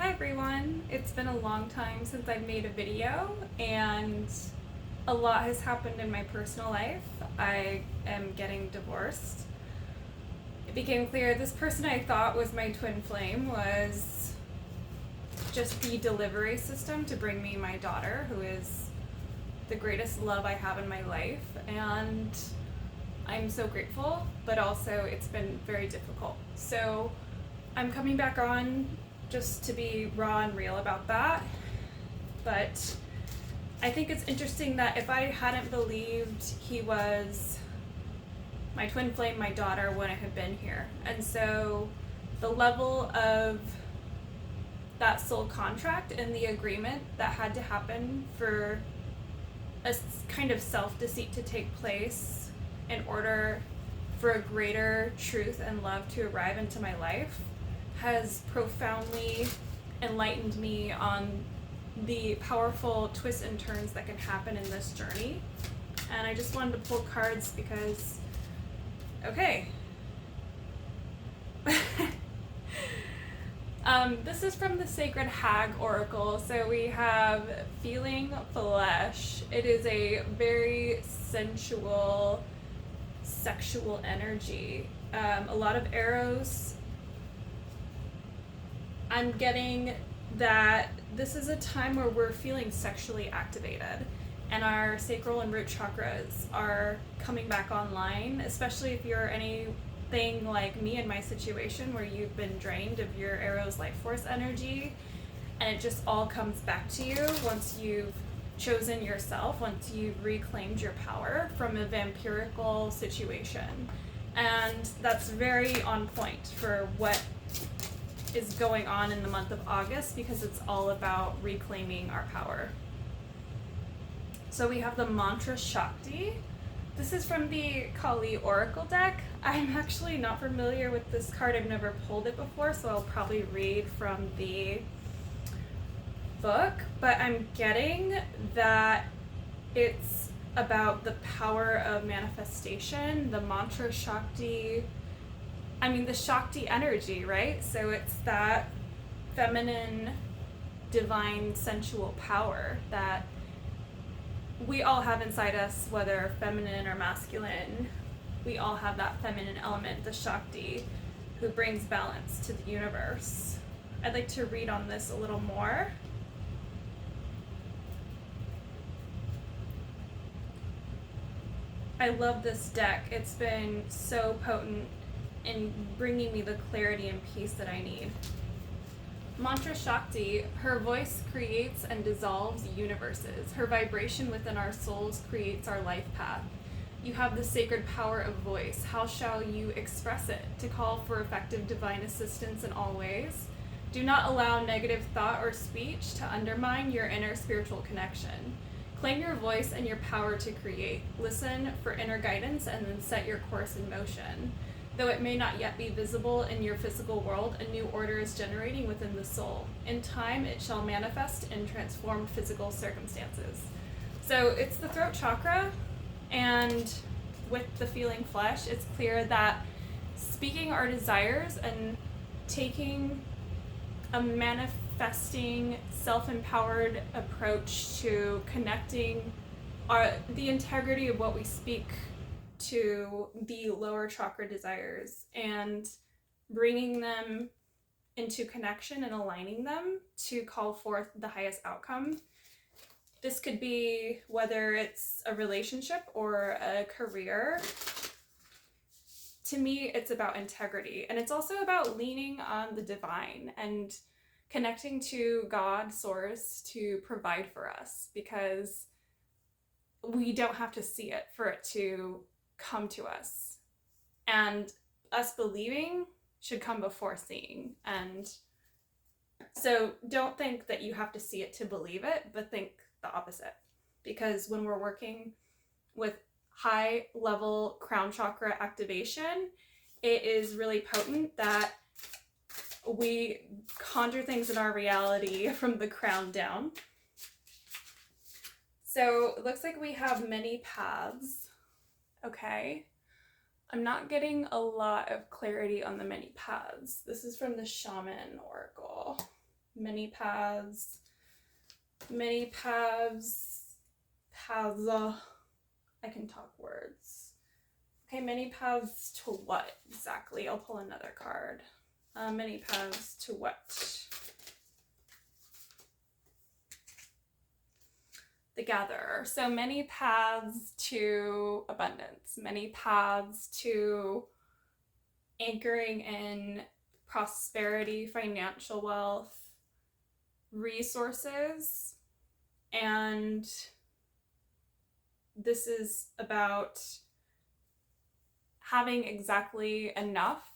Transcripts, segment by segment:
Hi everyone! It's been a long time since I've made a video and a lot has happened in my personal life. I am getting divorced. It became clear this person I thought was my twin flame was just the delivery system to bring me my daughter, who is the greatest love I have in my life, and I'm so grateful, but also it's been very difficult. So I'm coming back on just to be raw and real about that. But I think it's interesting that if I hadn't believed he was my twin flame, my daughter wouldn't have been here. And so the level of that soul contract and the agreement that had to happen for a kind of self-deceit to take place in order for a greater truth and love to arrive into my life has profoundly enlightened me on the powerful twists and turns that can happen in this journey. And I just wanted to pull cards because, okay. This is from the Sacred Hag Oracle. So we have Feeling Flesh. It is a very sensual, sexual energy. A lot of arrows. I'm getting that this is a time where we're feeling sexually activated and our sacral and root chakras are coming back online, especially if you're anything like me in my situation where you've been drained of your Arrow's life force energy, and it just all comes back to you once you've chosen yourself, once you've reclaimed your power from a vampirical situation. And that's very on point for what is going on in the month of August, because it's all about reclaiming our power. So we have the Mantra Shakti. This is from the Kali Oracle deck. I'm actually not familiar with this card. I've never pulled it before, so I'll probably read from the book, but I'm getting that it's about the power of manifestation. The Mantra Shakti, the Shakti energy, right? So it's that feminine, divine, sensual power that we all have inside us, whether feminine or masculine. We all have that feminine element, the Shakti, who brings balance to the universe. I'd like to read on this a little more. I love this deck. It's been so potent in bringing me the clarity and peace that I need. Mantra Shakti, her voice creates and dissolves universes. Her vibration within our souls creates our life path. You have the sacred power of voice. How shall you express it? To call for effective divine assistance in all ways. Do not allow negative thought or speech to undermine your inner spiritual connection. Claim your voice and your power to create. Listen for inner guidance and then set your course in motion. Though it may not yet be visible in your physical world, a new order is generating within the soul. In time, it shall manifest in transformed physical circumstances. So it's the throat chakra, and with the feeling flesh, it's clear that speaking our desires and taking a manifesting, self-empowered approach to connecting the integrity of what we speak to the lower chakra desires and bringing them into connection and aligning them to call forth the highest outcome. This could be whether it's a relationship or a career. To me, it's about integrity, and it's also about leaning on the divine and connecting to God, source, to provide for us, because we don't have to see it for it to come to us, and us believing should come before seeing. And so don't think that you have to see it to believe it, but think the opposite, because when we're working with high level crown chakra activation, it is really potent that we conjure things in our reality from the crown down. So it looks like we have many paths. Okay, I'm not getting a lot of clarity on the many paths. This is from the Shaman Oracle. Many paths. Many paths. Paths. I can talk words. Okay, many paths to what exactly? I'll pull another card. Many paths to what? The Gatherer. So many paths to abundance, many paths to anchoring in prosperity, financial wealth, resources. And this is about having exactly enough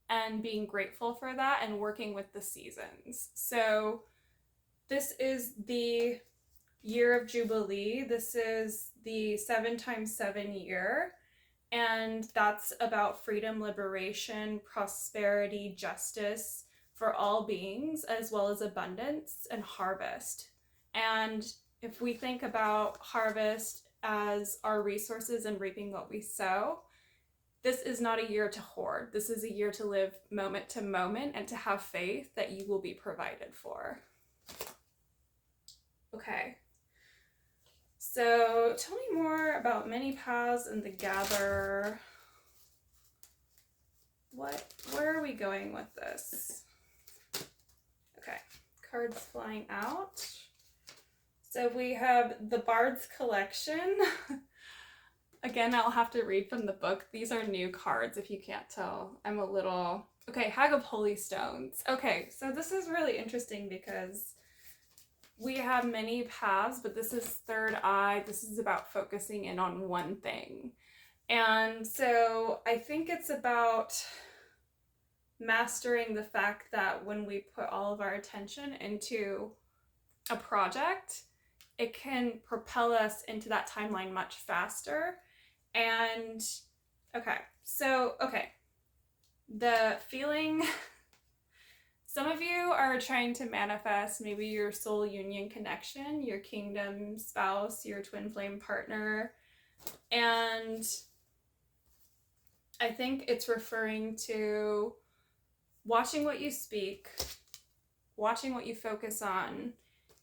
and being grateful for that and working with the seasons. So this is the year of Jubilee. This is the 7x7 year. And that's about freedom, liberation, prosperity, justice for all beings, as well as abundance and harvest. And if we think about harvest as our resources and reaping what we sow, this is not a year to hoard. This is a year to live moment to moment and to have faith that you will be provided for. Okay. So tell me more about many paths and the Gatherer. Where are we going with this? Okay, cards flying out. So we have the Bard's Collection. Again, I'll have to read from the book. These are new cards, if you can't tell. I'm a little... Okay, Hag of Holy Stones. Okay, so this is really interesting because we have many paths, but this is third eye. This is about focusing in on one thing. And so I think it's about mastering the fact that when we put all of our attention into a project, it can propel us into that timeline much faster. And the feeling, some of you are trying to manifest maybe your soul union connection, your kingdom spouse, your twin flame partner. And I think it's referring to watching what you speak, watching what you focus on,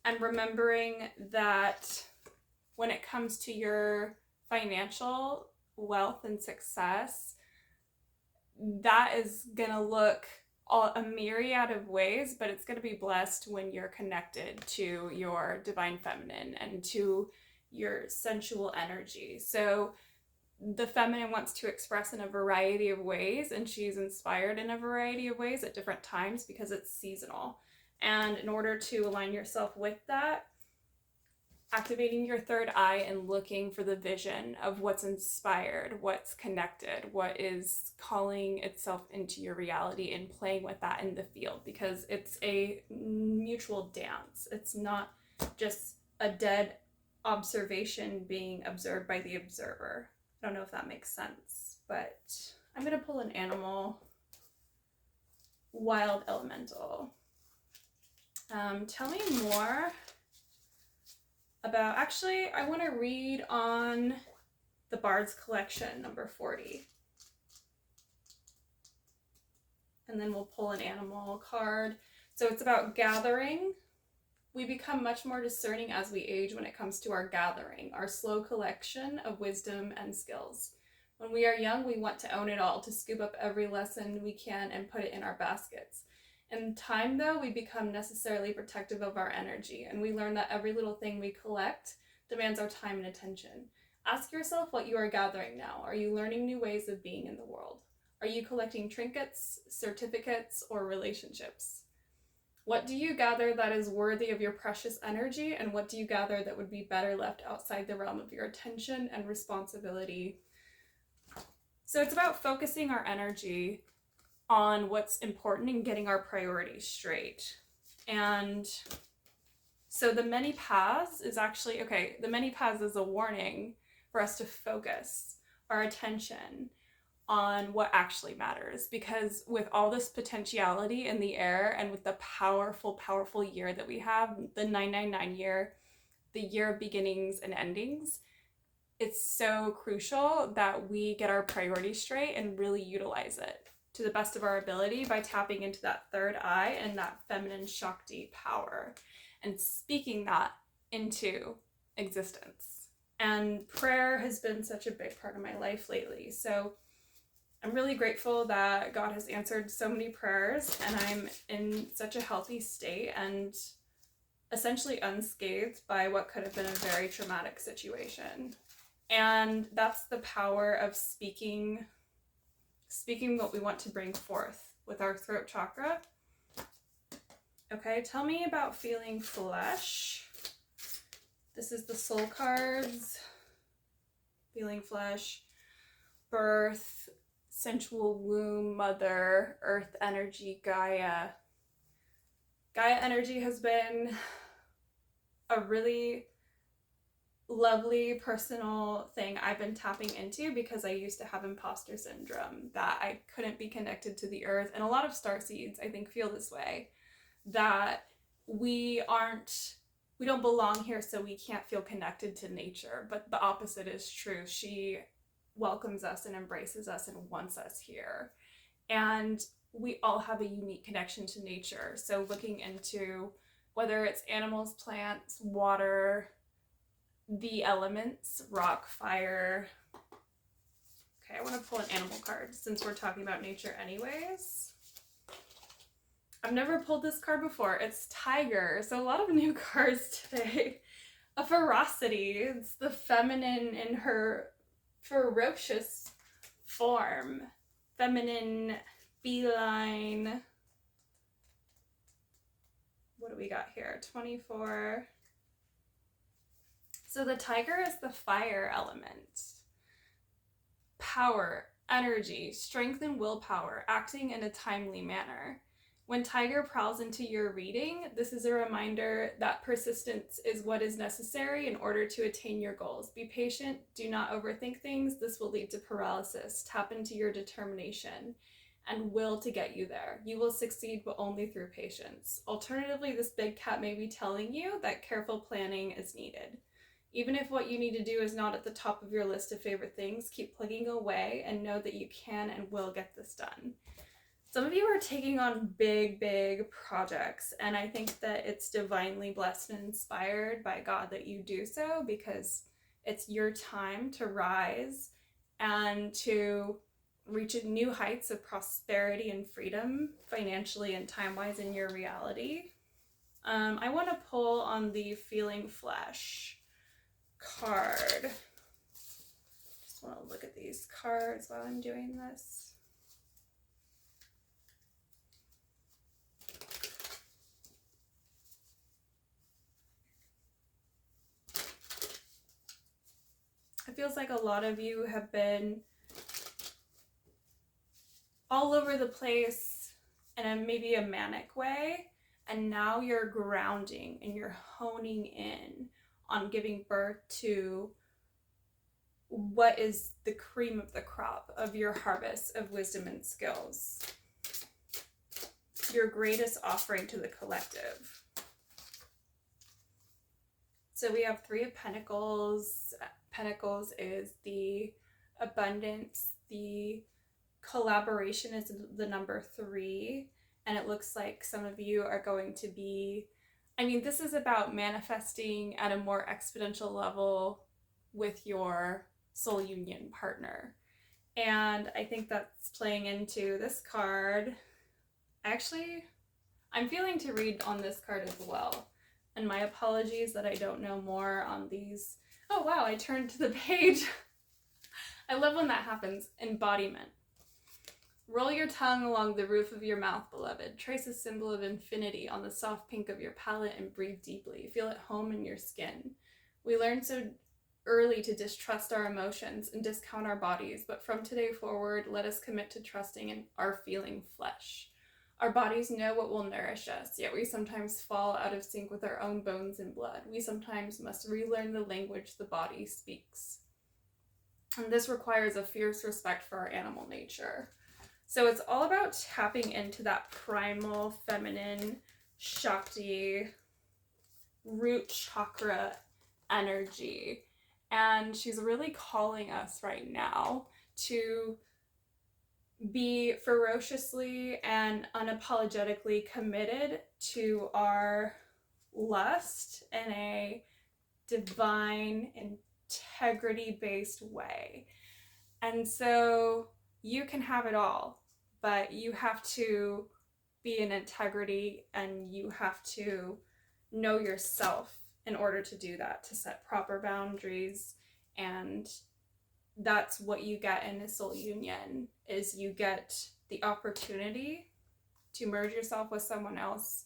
and remembering that when it comes to your financial wealth and success, that is going to look a myriad of ways, but it's going to be blessed when you're connected to your divine feminine and to your sensual energy. So the feminine wants to express in a variety of ways, and she's inspired in a variety of ways at different times because it's seasonal. And in order to align yourself with that, activating your third eye and looking for the vision of what's inspired, what's connected, what is calling itself into your reality, and playing with that in the field, because it's a mutual dance. It's not just a dead observation being observed by the observer. I don't know if that makes sense, but I'm going to pull an animal. Wild Elemental. Tell me more about, actually, I want to read on the Bard's Collection, number 40. And then we'll pull an animal card. So it's about gathering. We become much more discerning as we age when it comes to our gathering, our slow collection of wisdom and skills. When we are young, we want to own it all, to scoop up every lesson we can and put it in our baskets. In time, though, we become necessarily protective of our energy, and we learn that every little thing we collect demands our time and attention. Ask yourself what you are gathering now. Are you learning new ways of being in the world? Are you collecting trinkets, certificates, or relationships? What do you gather that is worthy of your precious energy, and what do you gather that would be better left outside the realm of your attention and responsibility? So it's about focusing our energy on what's important and getting our priorities straight. And so the many paths is actually, the many paths is a warning for us to focus our attention on what actually matters, because with all this potentiality in the air and with the powerful year that we have, the 999 year, the year of beginnings and endings, it's so crucial that we get our priorities straight and really utilize it to the best of our ability by tapping into that third eye and that feminine Shakti power and speaking that into existence. And prayer has been such a big part of my life lately. So I'm really grateful that God has answered so many prayers and I'm in such a healthy state and essentially unscathed by what could have been a very traumatic situation. And that's the power of speaking what we want to bring forth with our throat chakra. Okay, tell me about feeling flesh. This is the soul cards. Feeling flesh, birth, sensual womb, mother, earth energy, Gaia. Gaia energy has been a really lovely personal thing I've been tapping into because I used to have imposter syndrome, that I couldn't be connected to the earth. And a lot of starseeds, I think, feel this way, that we don't belong here, so we can't feel connected to nature. But the opposite is true. She welcomes us and embraces us and wants us here. And we all have a unique connection to nature. So looking into whether it's animals, plants, water, the elements, rock, fire. Okay, I want to pull an animal card since we're talking about nature anyways. I've never pulled this card before. It's tiger. So a lot of new cards today. A ferocity. It's the feminine in her ferocious form. Feminine, feline. What do we got here? 24. So the tiger is the fire element. Power, energy, strength, and willpower, acting in a timely manner. When tiger prowls into your reading, this is a reminder that persistence is what is necessary in order to attain your goals. Be patient, do not overthink things. This will lead to paralysis. Tap into your determination and will to get you there. You will succeed, but only through patience. Alternatively, this big cat may be telling you that careful planning is needed. Even if what you need to do is not at the top of your list of favorite things, keep plugging away and know that you can and will get this done. Some of you are taking on big, big projects, and I think that it's divinely blessed and inspired by God that you do so, because it's your time to rise and to reach new heights of prosperity and freedom, financially and time-wise, in your reality. I want to pull on the feeling flesh card. Just want to look at these cards while I'm doing this. It feels like a lot of you have been all over the place in maybe a manic way, and now you're grounding and you're honing in on giving birth to what is the cream of the crop of your harvest of wisdom and skills. Your greatest offering to the collective. So we have Three of Pentacles. Pentacles is the abundance. The collaboration is the number 3. And it looks like some of you are going to be, this is about manifesting at a more exponential level with your soul union partner. And I think that's playing into this card. Actually, I'm feeling to read on this card as well. And my apologies that I don't know more on these. Oh wow, I turned to the page. I love when that happens. Embodiment. Roll your tongue along the roof of your mouth, beloved. Trace a symbol of infinity on the soft pink of your palate and breathe deeply. Feel at home in your skin. We learn so early to distrust our emotions and discount our bodies, but from today forward, let us commit to trusting in our feeling flesh. Our bodies know what will nourish us, yet we sometimes fall out of sync with our own bones and blood. We sometimes must relearn the language the body speaks. And this requires a fierce respect for our animal nature. So it's all about tapping into that primal, feminine, Shakti, root chakra energy. And she's really calling us right now to be ferociously and unapologetically committed to our lust in a divine, integrity based way. And so you can have it all, but you have to be in integrity and you have to know yourself in order to do that, to set proper boundaries. And that's what you get in a soul union, is you get the opportunity to merge yourself with someone else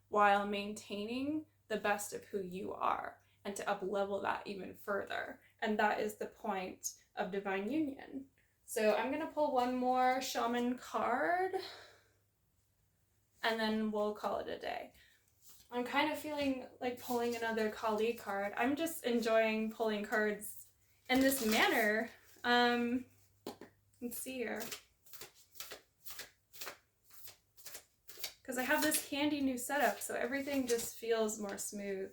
while maintaining the best of who you are, and to up level that even further. And that is the point of divine union. So I'm going to pull one more shaman card and then we'll call it a day. I'm kind of feeling like pulling another Kali card. I'm just enjoying pulling cards in this manner. Let's see here. Because I have this handy new setup, so everything just feels more smooth.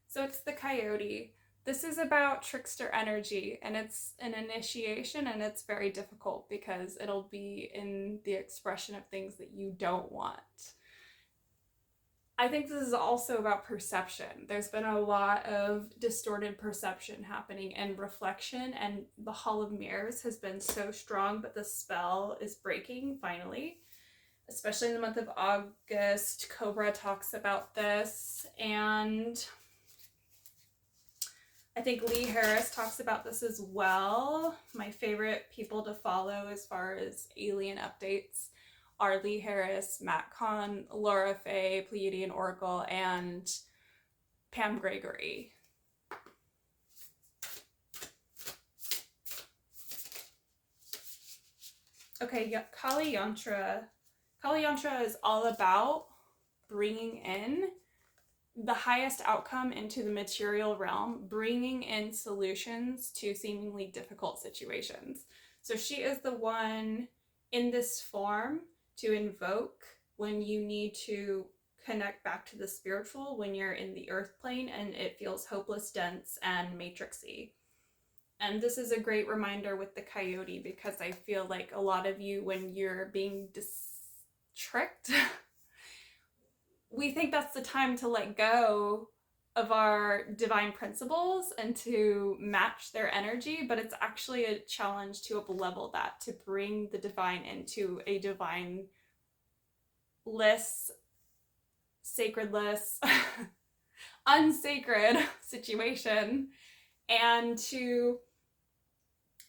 So it's the Coyote. This is about trickster energy, and it's an initiation, and it's very difficult because it'll be in the expression of things that you don't want. I think this is also about perception. There's been a lot of distorted perception happening in reflection, and the Hall of Mirrors has been so strong, but the spell is breaking finally. Especially in the month of August, Cobra talks about this, and I think Lee Harris talks about this as well. My favorite people to follow as far as alien updates are Lee Harris, Matt Kahn, Laura Faye, Pleiadian Oracle, and Pam Gregory. Okay, yeah, Kali Yantra. Kali Yantra is all about bringing in the highest outcome into the material realm, bringing in solutions to seemingly difficult situations. So she is the one in this form to invoke when you need to connect back to the spiritual, when you're in the earth plane and it feels hopeless, dense, and matrixy. And this is a great reminder with the Coyote, because I feel like a lot of you, when you're being tricked, we think that's the time to let go of our divine principles and to match their energy, but it's actually a challenge to up-level that, to bring the divine into a divineless, sacredless, unsacred situation, and to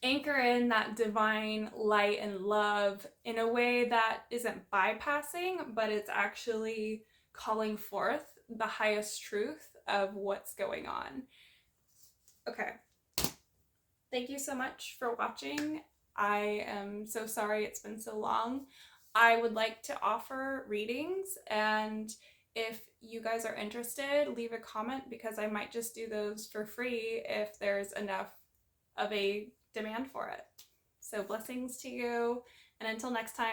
anchor in that divine light and love in a way that isn't bypassing, but it's actually calling forth the highest truth of what's going on. Okay. Thank you so much for watching. I am so sorry it's been so long. I would like to offer readings, and if you guys are interested, leave a comment, because I might just do those for free if there's enough of a demand for it. So blessings to you, and until next time.